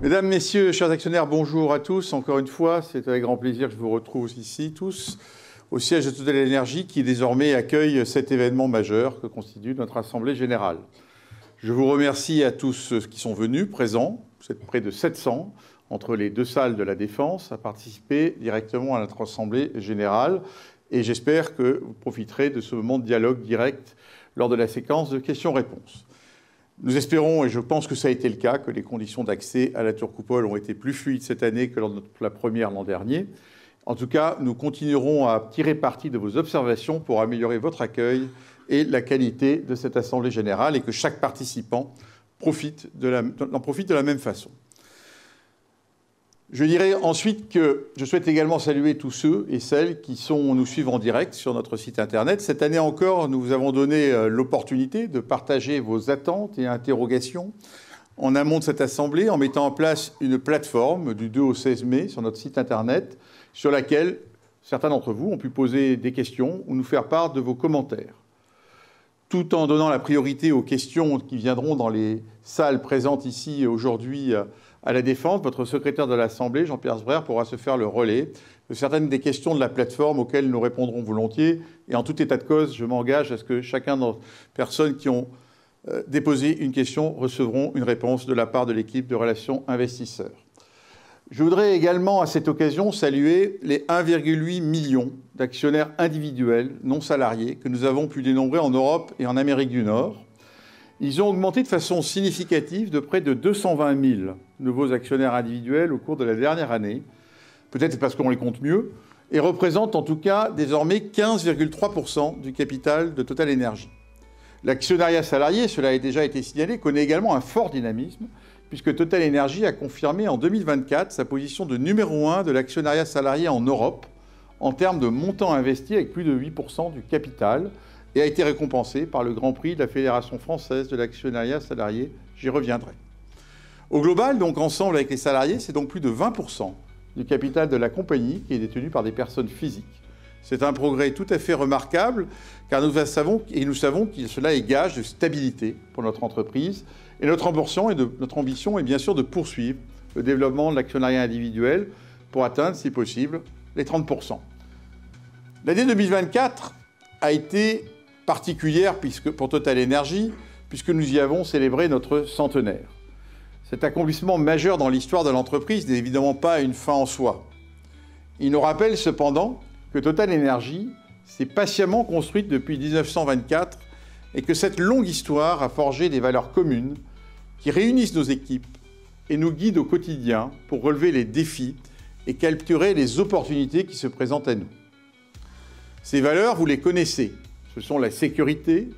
Mesdames, Messieurs, chers actionnaires, bonjour à tous. Encore une fois, c'est avec grand plaisir que je vous retrouve ici, tous, au siège de Total Énergie, qui désormais accueille cet événement majeur que constitue notre Assemblée générale. Je vous remercie à tous ceux qui sont venus, présents. Vous êtes près de 700, entre les deux salles de la Défense, à participer directement à notre Assemblée générale. Et j'espère que vous profiterez de ce moment de dialogue direct lors de la séquence de questions-réponses. Nous espérons, et je pense que ça a été le cas, que les conditions d'accès à la tour coupole ont été plus fluides cette année que lors de la première l'an dernier. En tout cas, nous continuerons à tirer parti de vos observations pour améliorer votre accueil et la qualité de cette Assemblée générale et que chaque participant en profite de la même façon. Je dirais ensuite que je souhaite également saluer tous ceux et celles qui nous suivent en direct sur notre site Internet. Cette année encore, nous vous avons donné l'opportunité de partager vos attentes et interrogations en amont de cette Assemblée en mettant en place une plateforme du 2 au 16 mai sur notre site Internet sur laquelle certains d'entre vous ont pu poser des questions ou nous faire part de vos commentaires. Tout en donnant la priorité aux questions qui viendront dans les salles présentes ici aujourd'hui à la Défense, votre secrétaire de l'Assemblée, Jean-Pierre Sbraire, pourra se faire le relais de certaines des questions de la plateforme auxquelles nous répondrons volontiers. Et en tout état de cause, je m'engage à ce que chacun des personnes qui ont déposé une question recevront une réponse de la part de l'équipe de relations investisseurs. Je voudrais également, à cette occasion, saluer les 1,8 million d'actionnaires individuels non salariés que nous avons pu dénombrer en Europe et en Amérique du Nord. Ils ont augmenté de façon significative de près de 220 000 nouveaux actionnaires individuels au cours de la dernière année, peut-être parce qu'on les compte mieux, et représentent en tout cas désormais 15,3% du capital de Total Énergie. L'actionnariat salarié, cela a déjà été signalé, connaît également un fort dynamisme, puisque Total Énergie a confirmé en 2024 sa position de numéro 1 de l'actionnariat salarié en Europe, en termes de montant investi avec plus de 8% du capital, et a été récompensé par le Grand Prix de la Fédération française de l'actionnariat salarié. J'y reviendrai. Au global, donc ensemble avec les salariés, c'est donc plus de 20% du capital de la compagnie qui est détenu par des personnes physiques. C'est un progrès tout à fait remarquable, car nous savons que cela est gage de stabilité pour notre entreprise. Et notre ambition est bien sûr de poursuivre le développement de l'actionnariat individuel pour atteindre, si possible, les 30%. L'année 2024 a été particulière pour Total Énergie, puisque nous y avons célébré notre centenaire. Cet accomplissement majeur dans l'histoire de l'entreprise n'est évidemment pas une fin en soi. Il nous rappelle cependant que Total Énergie s'est patiemment construite depuis 1924 et que cette longue histoire a forgé des valeurs communes qui réunissent nos équipes et nous guident au quotidien pour relever les défis et capturer les opportunités qui se présentent à nous. Ces valeurs, vous les connaissez. Ce sont la sécurité,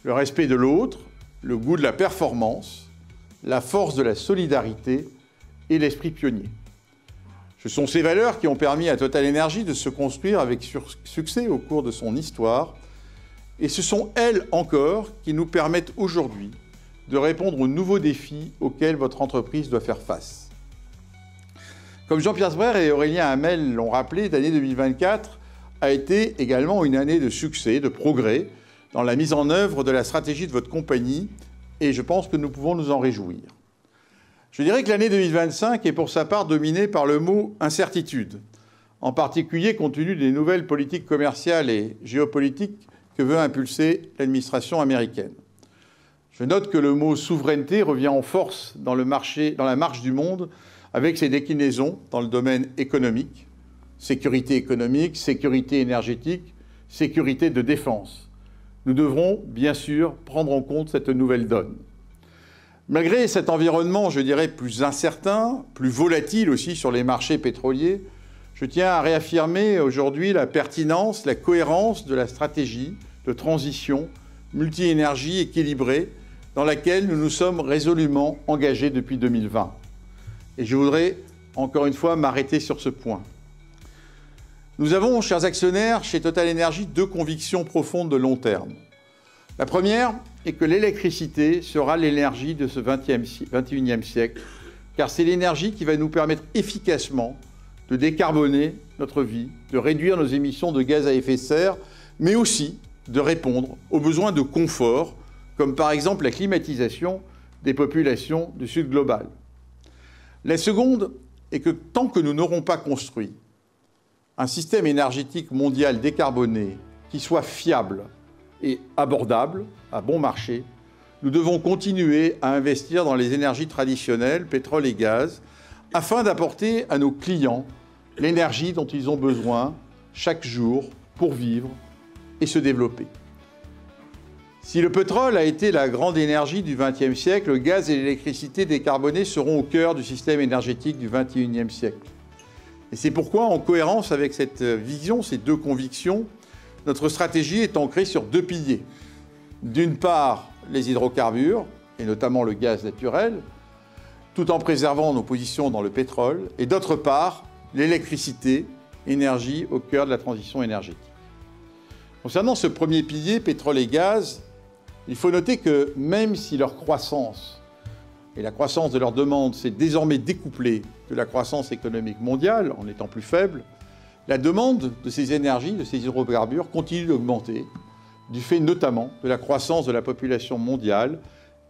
le respect de l'autre, le goût de la performance, la force de la solidarité et l'esprit pionnier. Ce sont ces valeurs qui ont permis à Total Énergie de se construire avec succès au cours de son histoire. Et ce sont elles encore qui nous permettent aujourd'hui de répondre aux nouveaux défis auxquels votre entreprise doit faire face. Comme Jean-Pierre Sbraire et Aurélien Hamel l'ont rappelé, l'année 2024 a été également une année de succès, de progrès dans la mise en œuvre de la stratégie de votre compagnie et je pense que nous pouvons nous en réjouir. Je dirais que l'année 2025 est pour sa part dominée par le mot « incertitude », en particulier compte tenu des nouvelles politiques commerciales et géopolitiques que veut impulser l'administration américaine. Je note que le mot « souveraineté » revient en force dans la marche du monde avec ses déclinaisons dans le domaine économique, sécurité économique, sécurité énergétique, sécurité de défense. Nous devrons, bien sûr, prendre en compte cette nouvelle donne. Malgré cet environnement, je dirais, plus incertain, plus volatile aussi sur les marchés pétroliers, je tiens à réaffirmer aujourd'hui la pertinence, la cohérence de la stratégie de transition multi-énergie équilibrée dans laquelle nous nous sommes résolument engagés depuis 2020. Et je voudrais, encore une fois, m'arrêter sur ce point. Nous avons, chers actionnaires, chez Total Énergie, deux convictions profondes de long terme. La première est que l'électricité sera l'énergie de ce 21e siècle, car c'est l'énergie qui va nous permettre efficacement de décarboner notre vie, de réduire nos émissions de gaz à effet de serre, mais aussi de répondre aux besoins de confort, comme par exemple la climatisation des populations du Sud global. La seconde est que tant que nous n'aurons pas construit un système énergétique mondial décarboné qui soit fiable et abordable, à bon marché, nous devons continuer à investir dans les énergies traditionnelles, pétrole et gaz, afin d'apporter à nos clients l'énergie dont ils ont besoin chaque jour pour vivre et se développer. Si le pétrole a été la grande énergie du XXe siècle, le gaz et l'électricité décarbonés seront au cœur du système énergétique du XXIe siècle. Et c'est pourquoi, en cohérence avec cette vision, ces deux convictions, notre stratégie est ancrée sur deux piliers. D'une part, les hydrocarbures, et notamment le gaz naturel, tout en préservant nos positions dans le pétrole, et d'autre part, l'électricité, énergie au cœur de la transition énergétique. Concernant ce premier pilier, pétrole et gaz, il faut noter que même si leur croissance et la croissance de leur demande s'est désormais découplée de la croissance économique mondiale en étant plus faible, la demande de ces énergies, de ces hydrocarbures, continue d'augmenter, du fait notamment de la croissance de la population mondiale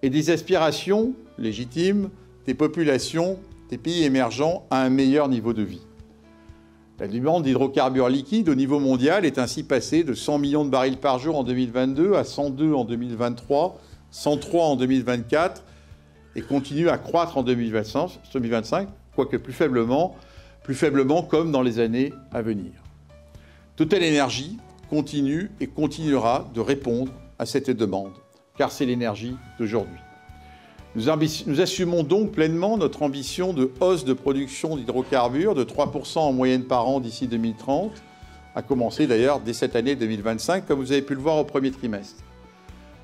et des aspirations légitimes des populations des pays émergents à un meilleur niveau de vie. La demande d'hydrocarbures liquides au niveau mondial est ainsi passée de 100 millions de barils par jour en 2022 à 102 en 2023, 103 en 2024 et continue à croître en 2025, quoique plus faiblement comme dans les années à venir. Total Energy continue et continuera de répondre à cette demande, car c'est l'énergie d'aujourd'hui. Nous assumons donc pleinement notre ambition de hausse de production d'hydrocarbures de 3% en moyenne par an d'ici 2030, à commencer d'ailleurs dès cette année 2025, comme vous avez pu le voir au premier trimestre.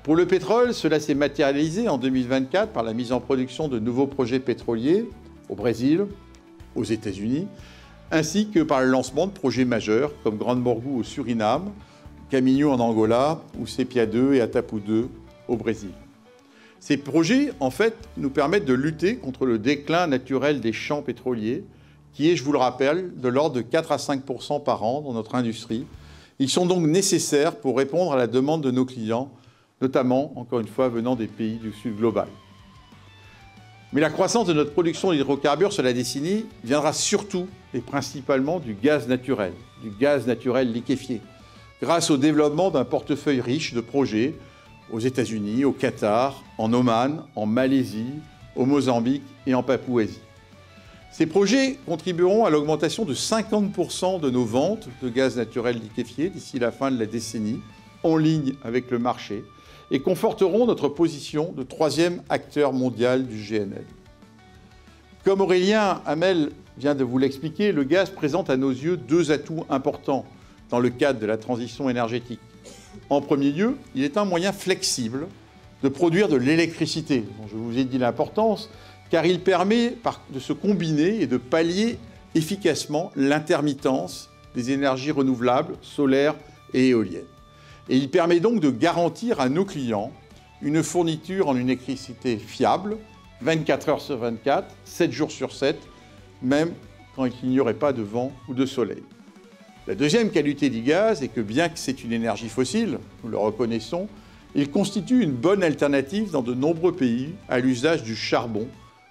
Pour le pétrole, cela s'est matérialisé en 2024 par la mise en production de nouveaux projets pétroliers au Brésil, aux États-Unis, ainsi que par le lancement de projets majeurs comme Grande Borgou au Suriname, Caminho en Angola ou Sépia 2 et Atapu 2 au Brésil. Ces projets, en fait, nous permettent de lutter contre le déclin naturel des champs pétroliers, qui est, je vous le rappelle, de l'ordre de 4 à 5% par an dans notre industrie. Ils sont donc nécessaires pour répondre à la demande de nos clients, notamment, encore une fois, venant des pays du Sud global. Mais la croissance de notre production d'hydrocarbures sur la décennie viendra surtout et principalement du gaz naturel liquéfié, grâce au développement d'un portefeuille riche de projets aux États-Unis, au Qatar, en Oman, en Malaisie, au Mozambique et en Papouasie. Ces projets contribueront à l'augmentation de 50% de nos ventes de gaz naturel liquéfié d'ici la fin de la décennie, en ligne avec le marché, et conforteront notre position de troisième acteur mondial du GNL. Comme Aurélien Hamel vient de vous l'expliquer, le gaz présente à nos yeux deux atouts importants dans le cadre de la transition énergétique. En premier lieu, il est un moyen flexible de produire de l'électricité, dont je vous ai dit l'importance, car il permet de se combiner et de pallier efficacement l'intermittence des énergies renouvelables, solaires et éoliennes. Et il permet donc de garantir à nos clients une fourniture en électricité fiable, 24 heures sur 24, 7 jours sur 7, même quand il n'y aurait pas de vent ou de soleil. La deuxième qualité du gaz est que bien que c'est une énergie fossile, nous le reconnaissons, il constitue une bonne alternative dans de nombreux pays à l'usage du charbon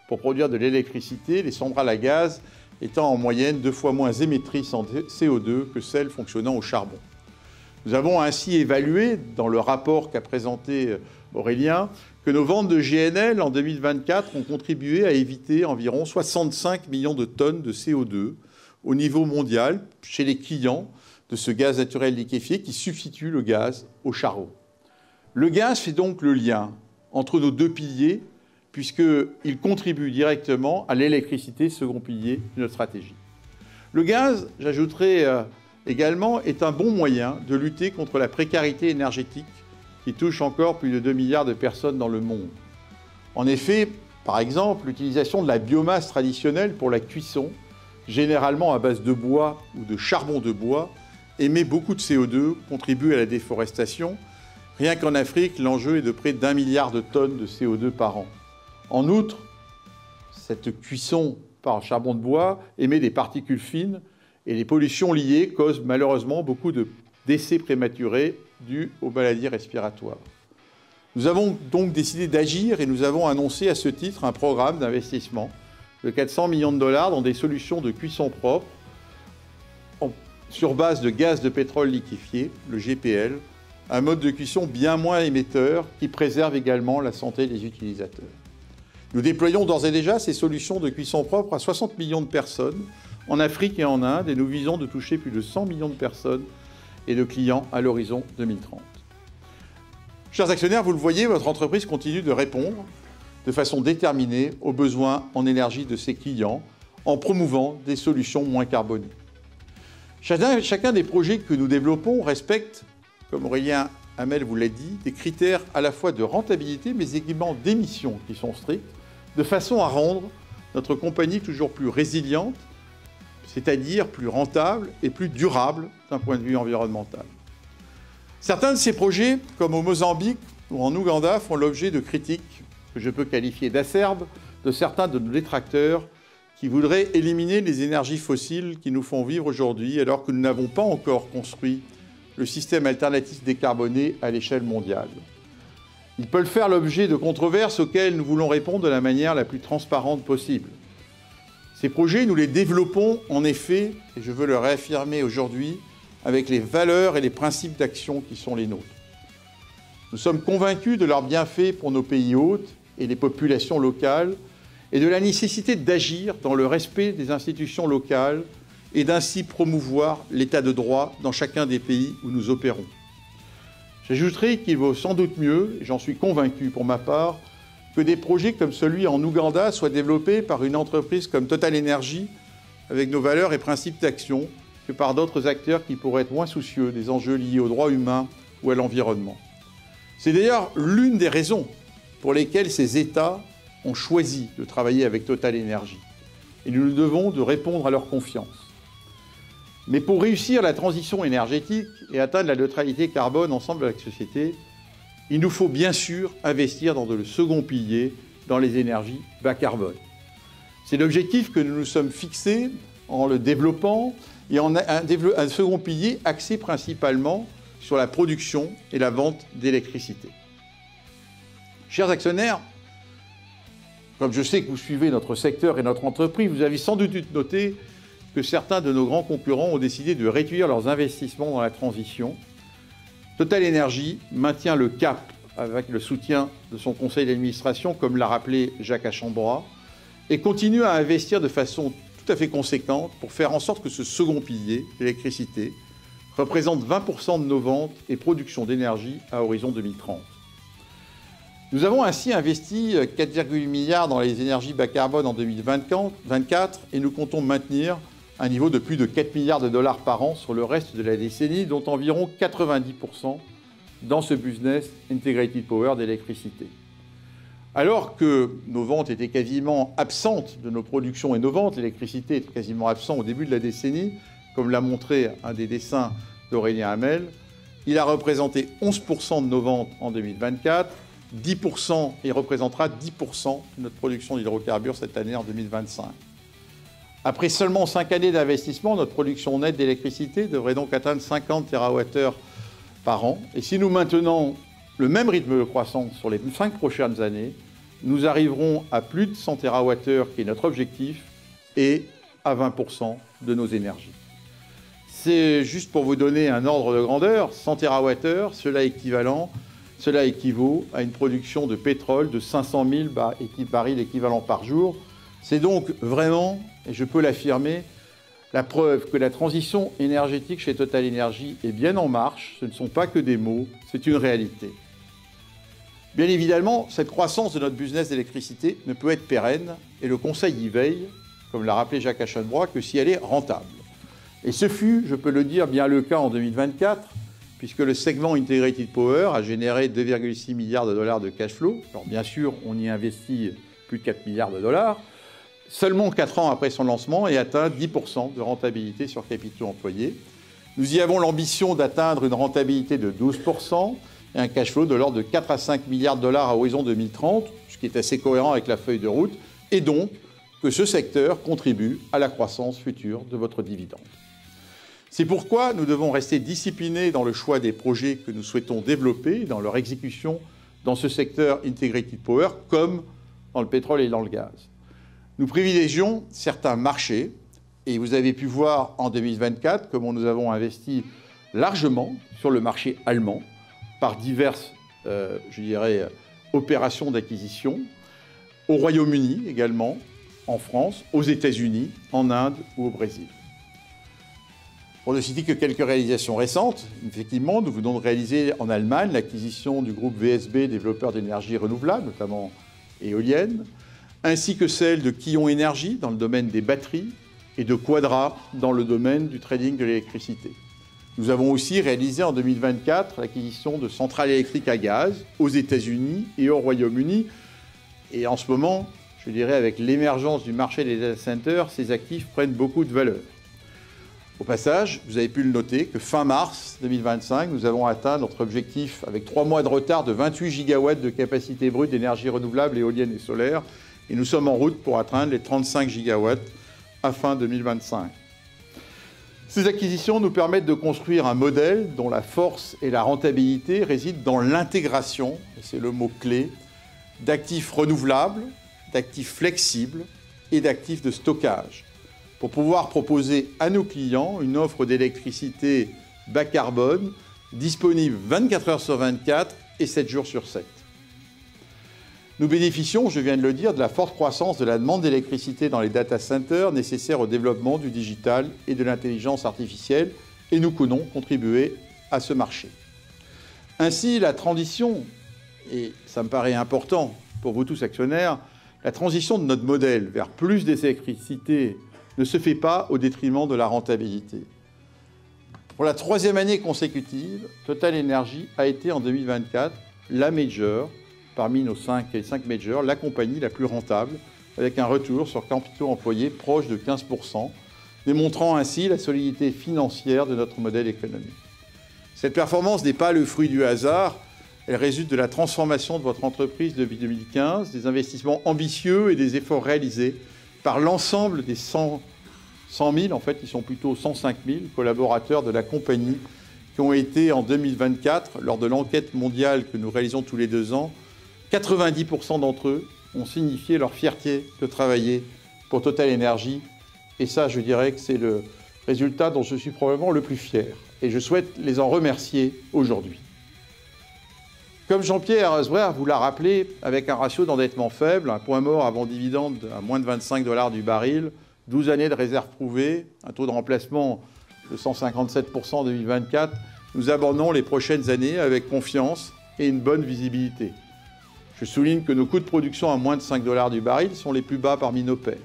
pour produire de l'électricité, les centrales à gaz étant en moyenne 2 fois moins émettrices en CO2 que celles fonctionnant au charbon. Nous avons ainsi évalué, dans le rapport qu'a présenté Aurélien, que nos ventes de GNL en 2024 ont contribué à éviter environ 65 millions de tonnes de CO2 au niveau mondial chez les clients de ce gaz naturel liquéfié qui substitue le gaz au charbon. Le gaz fait donc le lien entre nos deux piliers puisqu'il contribue directement à l'électricité, second pilier de notre stratégie. Le gaz, j'ajouterai également, est un bon moyen de lutter contre la précarité énergétique qui touche encore plus de 2 milliards de personnes dans le monde. En effet, par exemple, l'utilisation de la biomasse traditionnelle pour la cuisson, généralement à base de bois ou de charbon de bois, émet beaucoup de CO2, contribue à la déforestation. Rien qu'en Afrique, l'enjeu est de près d'1 milliard de tonnes de CO2 par an. En outre, cette cuisson par charbon de bois émet des particules fines et les pollutions liées causent malheureusement beaucoup de décès prématurés dus aux maladies respiratoires. Nous avons donc décidé d'agir et nous avons annoncé à ce titre un programme d'investissement de 400 millions de dollars dans des solutions de cuisson propre sur base de gaz de pétrole liquéfié, le GPL, un mode de cuisson bien moins émetteur qui préserve également la santé des utilisateurs. Nous déployons d'ores et déjà ces solutions de cuisson propre à 60 millions de personnes en Afrique et en Inde et nous visons de toucher plus de 100 millions de personnes et de clients à l'horizon 2030. Chers actionnaires, vous le voyez, votre entreprise continue de répondre de façon déterminée aux besoins en énergie de ses clients en promouvant des solutions moins carbonées. Chacun des projets que nous développons respecte, comme Aurélien Hamel vous l'a dit, des critères à la fois de rentabilité mais également d'émissions qui sont stricts, de façon à rendre notre compagnie toujours plus résiliente, c'est-à-dire plus rentable et plus durable d'un point de vue environnemental. Certains de ces projets, comme au Mozambique ou en Ouganda, font l'objet de critiques que je peux qualifier d'acerbes de certains de nos détracteurs qui voudraient éliminer les énergies fossiles qui nous font vivre aujourd'hui alors que nous n'avons pas encore construit le système alternatif décarboné à l'échelle mondiale. Ils peuvent faire l'objet de controverses auxquelles nous voulons répondre de la manière la plus transparente possible. Ces projets, nous les développons en effet, et je veux le réaffirmer aujourd'hui, avec les valeurs et les principes d'action qui sont les nôtres. Nous sommes convaincus de leurs bienfaits pour nos pays hôtes et les populations locales, et de la nécessité d'agir dans le respect des institutions locales et d'ainsi promouvoir l'état de droit dans chacun des pays où nous opérons. J'ajouterai qu'il vaut sans doute mieux, et j'en suis convaincu pour ma part, que des projets comme celui en Ouganda soient développés par une entreprise comme TotalEnergies, avec nos valeurs et principes d'action, que par d'autres acteurs qui pourraient être moins soucieux des enjeux liés aux droits humains ou à l'environnement. C'est d'ailleurs l'une des raisons pour lesquelles ces États ont choisi de travailler avec TotalEnergies. Et nous nous devons de répondre à leur confiance. Mais pour réussir la transition énergétique et atteindre la neutralité carbone ensemble avec la société, il nous faut bien sûr investir dans le second pilier, dans les énergies bas carbone. C'est l'objectif que nous nous sommes fixés en le développant et en un second pilier axé principalement sur la production et la vente d'électricité. Chers actionnaires, comme je sais que vous suivez notre secteur et notre entreprise, vous avez sans doute noté que certains de nos grands concurrents ont décidé de réduire leurs investissements dans la transition. TotalEnergies maintient le cap avec le soutien de son conseil d'administration, comme l'a rappelé Jacques Aschenbroich, et continue à investir de façon tout à fait conséquente pour faire en sorte que ce second pilier, l'électricité, représente 20% de nos ventes et production d'énergie à horizon 2030. Nous avons ainsi investi 4,8 milliards dans les énergies bas carbone en 2024 et nous comptons maintenir un niveau de plus de 4 milliards de dollars par an sur le reste de la décennie, dont environ 90% dans ce business Integrated Power d'électricité. Alors que nos ventes étaient quasiment absentes de nos productions et nos ventes, l'électricité était quasiment absente au début de la décennie, comme l'a montré un des dessins d'Aurélien Hamel, il a représenté 11% de nos ventes en 2024, 10% et représentera 10% de notre production d'hydrocarbures cette année en 2025. Après seulement 5 années d'investissement, notre production nette d'électricité devrait donc atteindre 50 TWh par an. Et si nous maintenons le même rythme de croissance sur les 5 prochaines années, nous arriverons à plus de 100 TWh, qui est notre objectif, et à 20% de nos énergies. C'est juste pour vous donner un ordre de grandeur, 100 TWh, cela équivaut à une production de pétrole de 500 000 barils équivalents par jour. C'est donc vraiment, et je peux l'affirmer, la preuve que la transition énergétique chez TotalEnergies est bien en marche. Ce ne sont pas que des mots, c'est une réalité. Bien évidemment, cette croissance de notre business d'électricité ne peut être pérenne, et le Conseil y veille, comme l'a rappelé Jacques Aschenbroich, que si elle est rentable. Et ce fut, je peux le dire, bien le cas en 2024, puisque le segment Integrated Power a généré 2,6 milliards de dollars de cash flow. Alors bien sûr, on y investit plus de 4 milliards de dollars, seulement 4 ans après son lancement, et atteint 10% de rentabilité sur capitaux employés. Nous y avons l'ambition d'atteindre une rentabilité de 12% et un cash flow de l'ordre de 4 à 5 milliards de dollars à horizon 2030, ce qui est assez cohérent avec la feuille de route, et donc que ce secteur contribue à la croissance future de votre dividende. C'est pourquoi nous devons rester disciplinés dans le choix des projets que nous souhaitons développer, dans leur exécution dans ce secteur Integrated Power, comme dans le pétrole et dans le gaz. Nous privilégions certains marchés, et vous avez pu voir en 2024 comment nous avons investi largement sur le marché allemand par diverses, opérations d'acquisition, au Royaume-Uni également, en France, aux États-Unis, en Inde ou au Brésil. Pour ne citer que quelques réalisations récentes, effectivement, nous venons de réaliser en Allemagne l'acquisition du groupe VSB, développeur d'énergie renouvelable, notamment éolienne, ainsi que celle de Quillon Énergie dans le domaine des batteries et de Quadra dans le domaine du trading de l'électricité. Nous avons aussi réalisé en 2024 l'acquisition de centrales électriques à gaz aux États-Unis et au Royaume-Uni. Et en ce moment, je dirais avec l'émergence du marché des data centers, ces actifs prennent beaucoup de valeur. Au passage, vous avez pu le noter que fin mars 2025, nous avons atteint notre objectif avec 3 mois de retard de 28 gigawatts de capacité brute d'énergie renouvelable, éolienne et solaire. Et nous sommes en route pour atteindre les 35 gigawatts à fin 2025. Ces acquisitions nous permettent de construire un modèle dont la force et la rentabilité résident dans l'intégration, et c'est le mot-clé, d'actifs renouvelables, d'actifs flexibles et d'actifs de stockage, pour pouvoir proposer à nos clients une offre d'électricité bas carbone, disponible 24 heures sur 24 et 7 jours sur 7. Nous bénéficions, je viens de le dire, de la forte croissance de la demande d'électricité dans les data centers nécessaires au développement du digital et de l'intelligence artificielle, et nous comptons contribuer à ce marché. Ainsi, la transition, et ça me paraît important pour vous tous actionnaires, la transition de notre modèle vers plus d'électricité ne se fait pas au détriment de la rentabilité. Pour la 3e année consécutive, TotalEnergies a été en 2024 la major, parmi nos 5 majors, la compagnie la plus rentable, avec un retour sur capitaux employés proche de 15%, démontrant ainsi la solidité financière de notre modèle économique. Cette performance n'est pas le fruit du hasard, elle résulte de la transformation de votre entreprise depuis 2015, des investissements ambitieux et des efforts réalisés par l'ensemble des 100 000, en fait, ils sont plutôt 105 000 collaborateurs de la compagnie qui ont été en 2024, lors de l'enquête mondiale que nous réalisons tous les 2 ans, 90% d'entre eux ont signifié leur fierté de travailler pour TotalEnergies. Et ça, je dirais que c'est le résultat dont je suis probablement le plus fier. Et je souhaite les en remercier aujourd'hui. Comme Jean-Pierre Sbraire vous l'a rappelé, avec un ratio d'endettement faible, un point mort avant dividende à moins de 25 $ du baril, 12 années de réserves prouvées, un taux de remplacement de 157% en 2024, nous abordons les prochaines années avec confiance et une bonne visibilité. Je souligne que nos coûts de production à moins de 5 $ du baril sont les plus bas parmi nos pairs.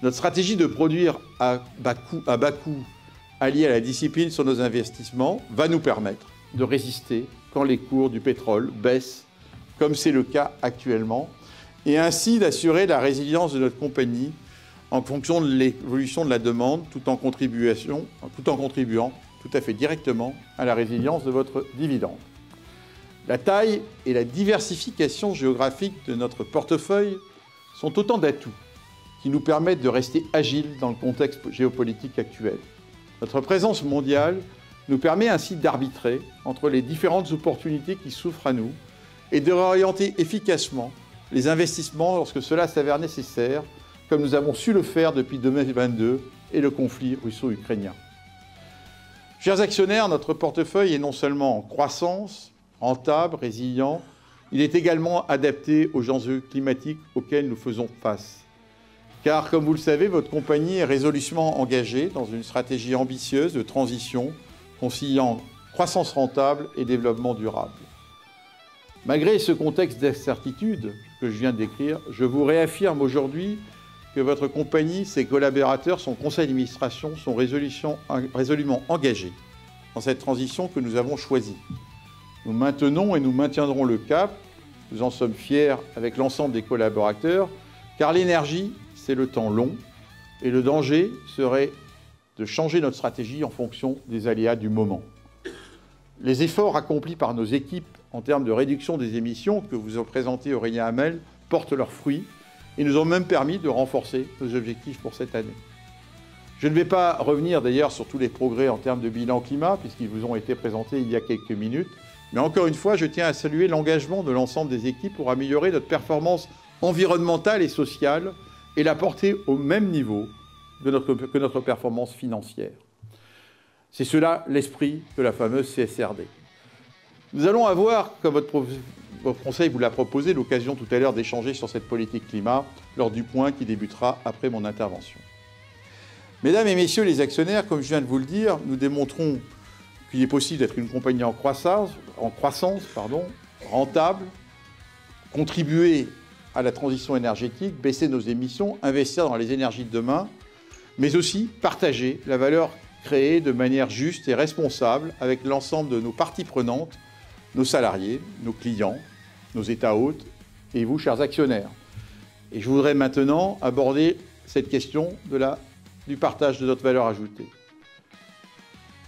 Notre stratégie de produire à bas coût, alliée à la discipline sur nos investissements, va nous permettre de résister quand les cours du pétrole baissent, comme c'est le cas actuellement, et ainsi d'assurer la résilience de notre compagnie en fonction de l'évolution de la demande, tout en contribuant tout à fait directement à la résilience de votre dividende. La taille et la diversification géographique de notre portefeuille sont autant d'atouts qui nous permettent de rester agiles dans le contexte géopolitique actuel. Notre présence mondiale nous permet ainsi d'arbitrer entre les différentes opportunités qui s'offrent à nous et de réorienter efficacement les investissements lorsque cela s'avère nécessaire, comme nous avons su le faire depuis 2022 et le conflit russo-ukrainien. Chers actionnaires, notre portefeuille est non seulement en croissance, rentable, résilient, il est également adapté aux enjeux climatiques auxquels nous faisons face. Car, comme vous le savez, votre compagnie est résolument engagée dans une stratégie ambitieuse de transition, conciliant croissance rentable et développement durable. Malgré ce contexte d'incertitude que je viens de décrire, je vous réaffirme aujourd'hui que votre compagnie, ses collaborateurs, son conseil d'administration sont résolument engagés dans cette transition que nous avons choisie. Nous maintenons et nous maintiendrons le cap, nous en sommes fiers avec l'ensemble des collaborateurs, car l'énergie, c'est le temps long, et le danger serait de changer notre stratégie en fonction des aléas du moment. Les efforts accomplis par nos équipes en termes de réduction des émissions que vous a présenté Aurélien Hamel portent leurs fruits et nous ont même permis de renforcer nos objectifs pour cette année. Je ne vais pas revenir d'ailleurs sur tous les progrès en termes de bilan climat, puisqu'ils vous ont été présentés il y a quelques minutes, mais encore une fois, je tiens à saluer l'engagement de l'ensemble des équipes pour améliorer notre performance environnementale et sociale et la porter au même niveau que notre performance financière. C'est cela l'esprit de la fameuse CSRD. Nous allons avoir, comme votre conseil vous l'a proposé, l'occasion tout à l'heure d'échanger sur cette politique climat lors du point qui débutera après mon intervention. Mesdames et messieurs les actionnaires, comme je viens de vous le dire, nous démontrons qu'il est possible d'être une compagnie en croissance, rentable, contribuer à la transition énergétique, baisser nos émissions, investir dans les énergies de demain, mais aussi partager la valeur créée de manière juste et responsable avec l'ensemble de nos parties prenantes, nos salariés, nos clients, nos États hôtes et vous, chers actionnaires. Et je voudrais maintenant aborder cette question du partage de notre valeur ajoutée.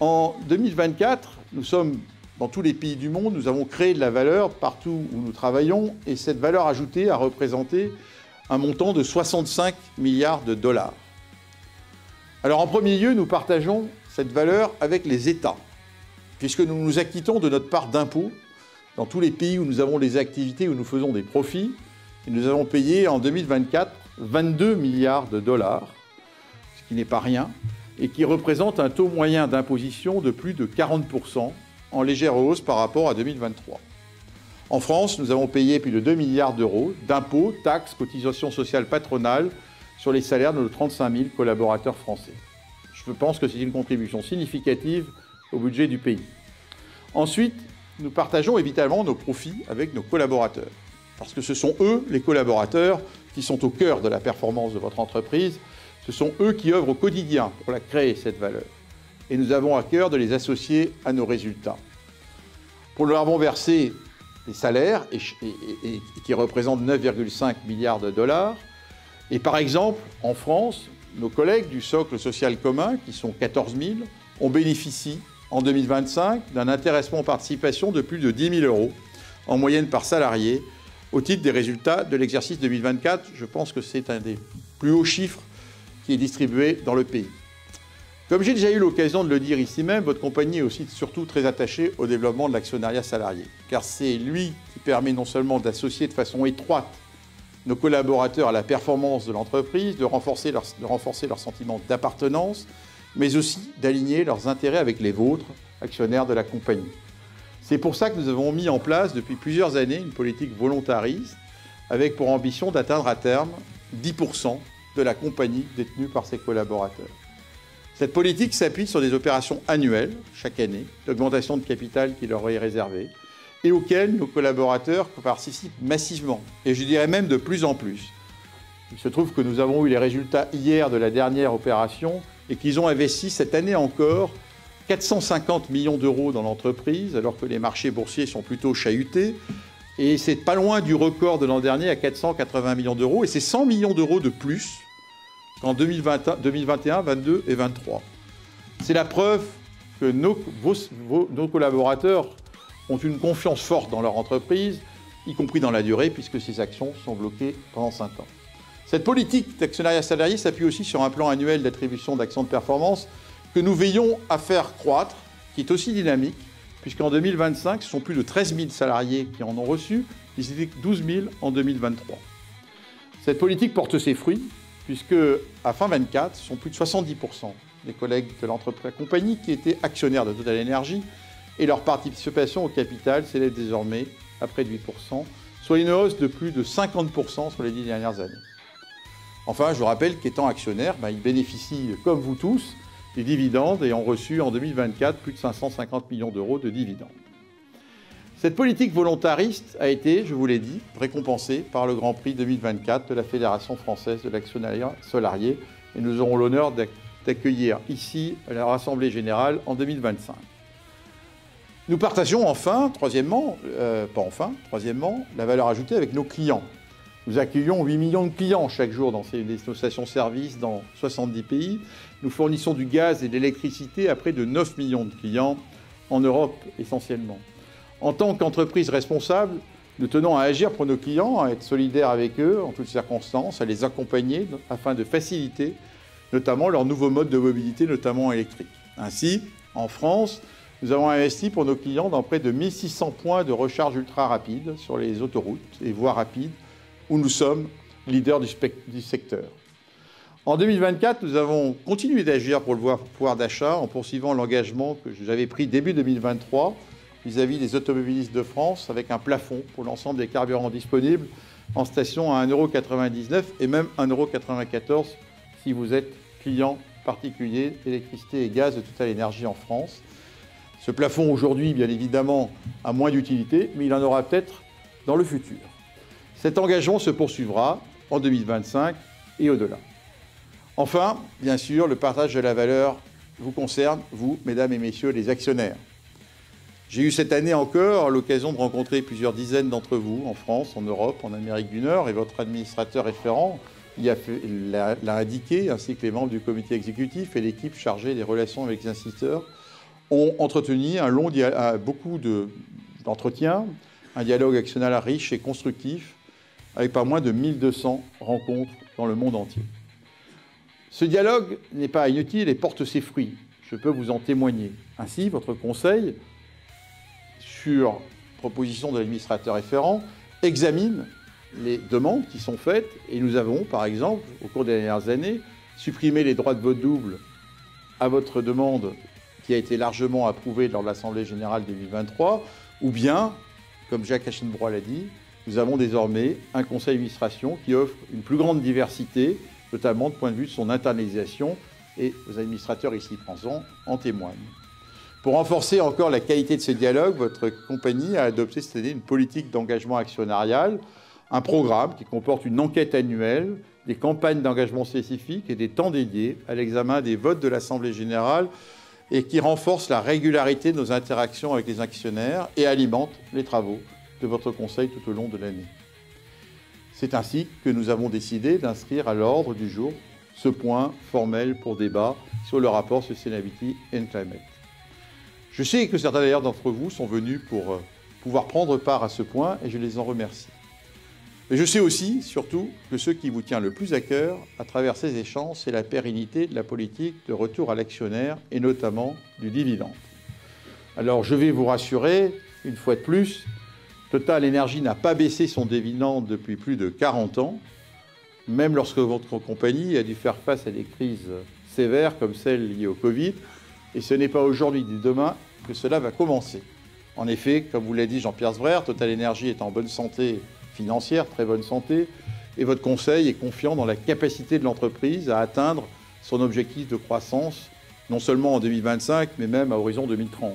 En 2024, nous sommes dans tous les pays du monde, nous avons créé de la valeur partout où nous travaillons et cette valeur ajoutée a représenté un montant de 65 milliards de dollars. Alors en premier lieu, nous partageons cette valeur avec les États, puisque nous nous acquittons de notre part d'impôts dans tous les pays où nous avons des activités, où nous faisons des profits. Et nous avons payé en 2024 22 milliards de dollars, ce qui n'est pas rien, et qui représente un taux moyen d'imposition de plus de 40%, en légère hausse par rapport à 2023. En France, nous avons payé plus de 2 milliards d'euros d'impôts, taxes, cotisations sociales patronales sur les salaires de nos 35 000 collaborateurs français. Je pense que c'est une contribution significative au budget du pays. Ensuite, nous partageons évidemment nos profits avec nos collaborateurs, parce que ce sont eux, les collaborateurs, qui sont au cœur de la performance de votre entreprise. Ce sont eux qui œuvrent au quotidien pour la créer, cette valeur. Et nous avons à cœur de les associer à nos résultats. Pour leur avons versé des salaires qui représentent 9,5 milliards de dollars. Et par exemple, en France, nos collègues du socle social commun, qui sont 14 000, ont bénéficié en 2025 d'un intéressement en participation de plus de 10 000 euros en moyenne par salarié au titre des résultats de l'exercice 2024. Je pense que c'est un des plus hauts chiffres qui est distribué dans le pays. Comme j'ai déjà eu l'occasion de le dire ici même, votre compagnie est aussi surtout très attachée au développement de l'actionnariat salarié, car c'est lui qui permet non seulement d'associer de façon étroite nos collaborateurs à la performance de l'entreprise, de renforcer leur sentiment d'appartenance, mais aussi d'aligner leurs intérêts avec les vôtres, actionnaires de la compagnie. C'est pour ça que nous avons mis en place depuis plusieurs années une politique volontariste, avec pour ambition d'atteindre à terme 10% de la compagnie détenue par ses collaborateurs. Cette politique s'appuie sur des opérations annuelles, chaque année, d'augmentation de capital qui leur est réservée, et auxquelles nos collaborateurs participent massivement, et je dirais même de plus en plus. Il se trouve que nous avons eu les résultats hier de la dernière opération, et qu'ils ont investi cette année encore 450 millions d'euros dans l'entreprise, alors que les marchés boursiers sont plutôt chahutés, et c'est pas loin du record de l'an dernier à 480 millions d'euros, et c'est 100 millions d'euros de plus en 2021, 2022 et 2023. C'est la preuve que nos collaborateurs ont une confiance forte dans leur entreprise, y compris dans la durée, puisque ces actions sont bloquées pendant 5 ans. Cette politique d'actionnariat salarié s'appuie aussi sur un plan annuel d'attribution d'actions de performance que nous veillons à faire croître, qui est aussi dynamique, puisqu'en 2025, ce sont plus de 13 000 salariés qui en ont reçu, ils étaient 12 000 en 2023. Cette politique porte ses fruits, puisque à fin 24, ce sont plus de 70% des collègues de la compagnie qui étaient actionnaires de Total Energy et leur participation au capital s'élève désormais à près de 8%, soit une hausse de plus de 50% sur les 10 dernières années. Enfin, je vous rappelle qu'étant actionnaires, ils bénéficient, comme vous tous, des dividendes et ont reçu en 2024 plus de 550 millions d'euros de dividendes. Cette politique volontariste a été, je vous l'ai dit, récompensée par le Grand Prix 2024 de la Fédération française de l'actionnariat salarié et nous aurons l'honneur d'accueillir ici la Assemblée générale en 2025. Nous partageons troisièmement, la valeur ajoutée avec nos clients. Nous accueillons 8 millions de clients chaque jour dans nos stations-service dans 70 pays. Nous fournissons du gaz et de l'électricité à près de 9 millions de clients, en Europe essentiellement. En tant qu'entreprise responsable, nous tenons à agir pour nos clients, à être solidaires avec eux en toutes circonstances, à les accompagner afin de faciliter notamment leur nouveau mode de mobilité, notamment électrique. Ainsi, en France, nous avons investi pour nos clients dans près de 1600 points de recharge ultra rapide sur les autoroutes et voies rapides où nous sommes leader du secteur. En 2024, nous avons continué d'agir pour le pouvoir d'achat en poursuivant l'engagement que j'avais pris début 2023 vis-à-vis des automobilistes de France avec un plafond pour l'ensemble des carburants disponibles en station à 1,99 € et même 1,94 € si vous êtes client particulier électricité et gaz de Total Énergie en France. Ce plafond aujourd'hui, bien évidemment, a moins d'utilité, mais il en aura peut-être dans le futur. Cet engagement se poursuivra en 2025 et au-delà. Enfin, bien sûr, le partage de la valeur vous concerne, vous, mesdames et messieurs les actionnaires. J'ai eu cette année encore l'occasion de rencontrer plusieurs dizaines d'entre vous en France, en Europe, en Amérique du Nord, et votre administrateur référent l'a indiqué, ainsi que les membres du comité exécutif et l'équipe chargée des relations avec les investisseurs, ont entretenu beaucoup d'entretiens, un dialogue actionnarial riche et constructif, avec pas moins de 1200 rencontres dans le monde entier. Ce dialogue n'est pas inutile et porte ses fruits. Je peux vous en témoigner. Ainsi, votre conseil, sur proposition de l'administrateur référent, examine les demandes qui sont faites et nous avons, par exemple, au cours des dernières années, supprimé les droits de vote double à votre demande qui a été largement approuvée lors de l'Assemblée générale 2023, ou bien, comme Jacques Aschenbroich l'a dit, nous avons désormais un conseil d'administration qui offre une plus grande diversité, notamment de point de vue de son internalisation, et vos administrateurs ici présents en témoignent. Pour renforcer encore la qualité de ce dialogue, votre compagnie a adopté cette année une politique d'engagement actionnarial, un programme qui comporte une enquête annuelle, des campagnes d'engagement spécifiques et des temps dédiés à l'examen des votes de l'Assemblée générale et qui renforce la régularité de nos interactions avec les actionnaires et alimente les travaux de votre conseil tout au long de l'année. C'est ainsi que nous avons décidé d'inscrire à l'ordre du jour ce point formel pour débat sur le rapport Sustainability and Climate. Je sais que certains d'ailleurs d'entre vous sont venus pour pouvoir prendre part à ce point et je les en remercie. Mais je sais aussi, surtout, que ce qui vous tient le plus à cœur à travers ces échanges, c'est la pérennité de la politique de retour à l'actionnaire et notamment du dividende. Alors je vais vous rassurer, une fois de plus, Total Énergie n'a pas baissé son dividende depuis plus de 40 ans, même lorsque votre compagnie a dû faire face à des crises sévères comme celle liée au Covid. Et ce n'est pas aujourd'hui ni demain que cela va commencer. En effet, comme vous l'a dit Jean-Pierre Sbraire, Total Énergie est en bonne santé financière, très bonne santé, et votre conseil est confiant dans la capacité de l'entreprise à atteindre son objectif de croissance, non seulement en 2025, mais même à horizon 2030.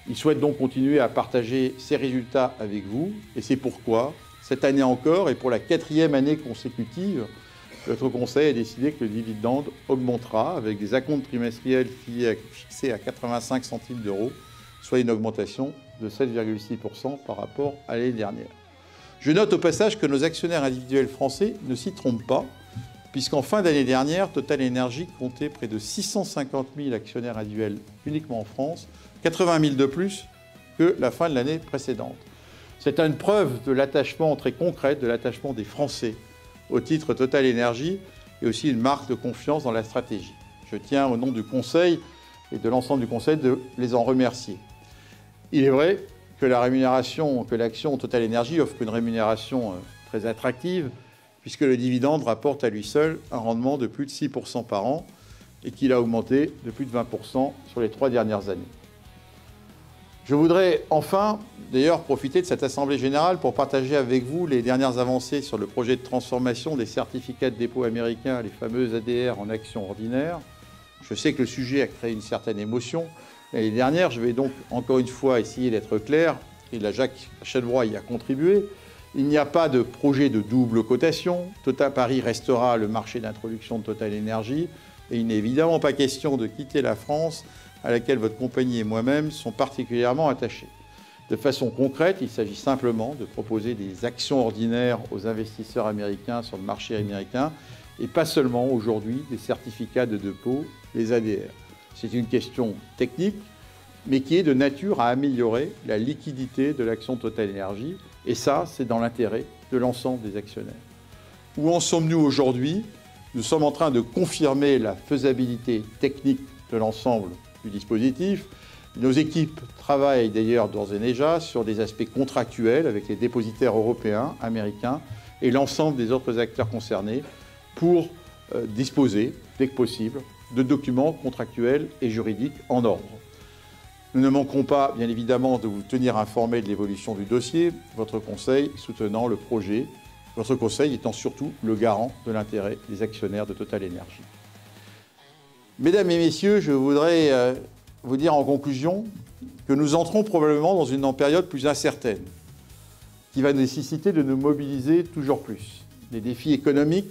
Il souhaite donc continuer à partager ses résultats avec vous, et c'est pourquoi, cette année encore, et pour la 4e année consécutive, notre conseil a décidé que le dividende augmentera avec des acomptes trimestriels fixés à 85 centimes d'euros, soit une augmentation de 7,6% par rapport à l'année dernière. Je note au passage que nos actionnaires individuels français ne s'y trompent pas, puisqu'en fin d'année dernière, Total Énergie comptait près de 650 000 actionnaires individuels uniquement en France, 80 000 de plus que la fin de l'année précédente. C'est une preuve de l'attachement très concret, de l'attachement des Français au titre Total Énergie et aussi une marque de confiance dans la stratégie. Je tiens au nom du Conseil et de l'ensemble du Conseil de les en remercier. Il est vrai que l'action Total Énergie offre une rémunération très attractive puisque le dividende rapporte à lui seul un rendement de plus de 6% par an et qu'il a augmenté de plus de 20% sur les 3 dernières années. Je voudrais enfin, d'ailleurs, profiter de cette Assemblée générale pour partager avec vous les dernières avancées sur le projet de transformation des certificats de dépôt américains, les fameux ADR, en actions ordinaires. Je sais que le sujet a créé une certaine émotion l'année dernière. Je vais donc encore une fois essayer d'être clair, et là Jacques Aschenbroich y a contribué. Il n'y a pas de projet de double cotation. Total Paris restera le marché d'introduction de Total Énergie et il n'est évidemment pas question de quitter la France à laquelle votre compagnie et moi-même sont particulièrement attachés. De façon concrète, il s'agit simplement de proposer des actions ordinaires aux investisseurs américains sur le marché américain et pas seulement aujourd'hui des certificats de dépôt, les ADR. C'est une question technique, mais qui est de nature à améliorer la liquidité de l'action Total Énergie, et ça, c'est dans l'intérêt de l'ensemble des actionnaires. Où en sommes-nous aujourd'hui? Nous sommes en train de confirmer la faisabilité technique de l'ensemble du dispositif. Nos équipes travaillent d'ailleurs d'ores et déjà sur des aspects contractuels avec les dépositaires européens, américains, et l'ensemble des autres acteurs concernés pour disposer, dès que possible, de documents contractuels et juridiques en ordre. Nous ne manquerons pas, bien évidemment, de vous tenir informés de l'évolution du dossier, votre conseil soutenant le projet, votre conseil étant surtout le garant de l'intérêt des actionnaires de TotalEnergies. Mesdames et messieurs, je voudrais vous dire en conclusion que nous entrons probablement dans une période plus incertaine, qui va nécessiter de nous mobiliser toujours plus. Les défis économiques,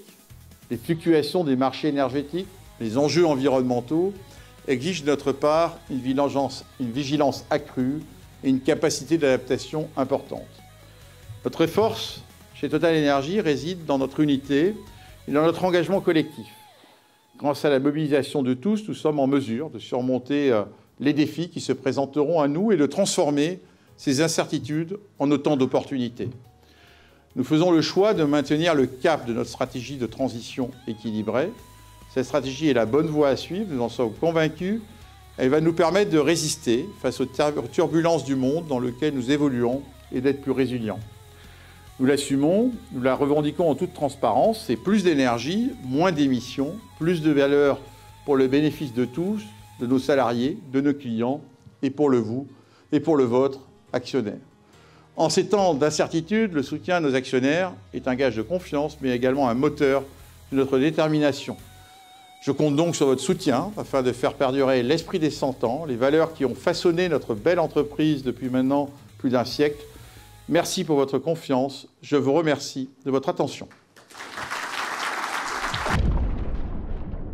les fluctuations des marchés énergétiques, les enjeux environnementaux exigent de notre part une vigilance accrue et une capacité d'adaptation importante. Notre force chez TotalEnergies réside dans notre unité et dans notre engagement collectif. Grâce à la mobilisation de tous, nous sommes en mesure de surmonter les défis qui se présenteront à nous et de transformer ces incertitudes en autant d'opportunités. Nous faisons le choix de maintenir le cap de notre stratégie de transition équilibrée. Cette stratégie est la bonne voie à suivre, nous en sommes convaincus. Elle va nous permettre de résister face aux turbulences du monde dans lequel nous évoluons et d'être plus résilients. Nous l'assumons, nous la revendiquons en toute transparence, c'est plus d'énergie, moins d'émissions, plus de valeur pour le bénéfice de tous, de nos salariés, de nos clients et pour le vôtre, actionnaires. En ces temps d'incertitude, le soutien à nos actionnaires est un gage de confiance, mais également un moteur de notre détermination. Je compte donc sur votre soutien afin de faire perdurer l'esprit des 100 ans, les valeurs qui ont façonné notre belle entreprise depuis maintenant plus d'un siècle. Merci pour votre confiance. Je vous remercie de votre attention.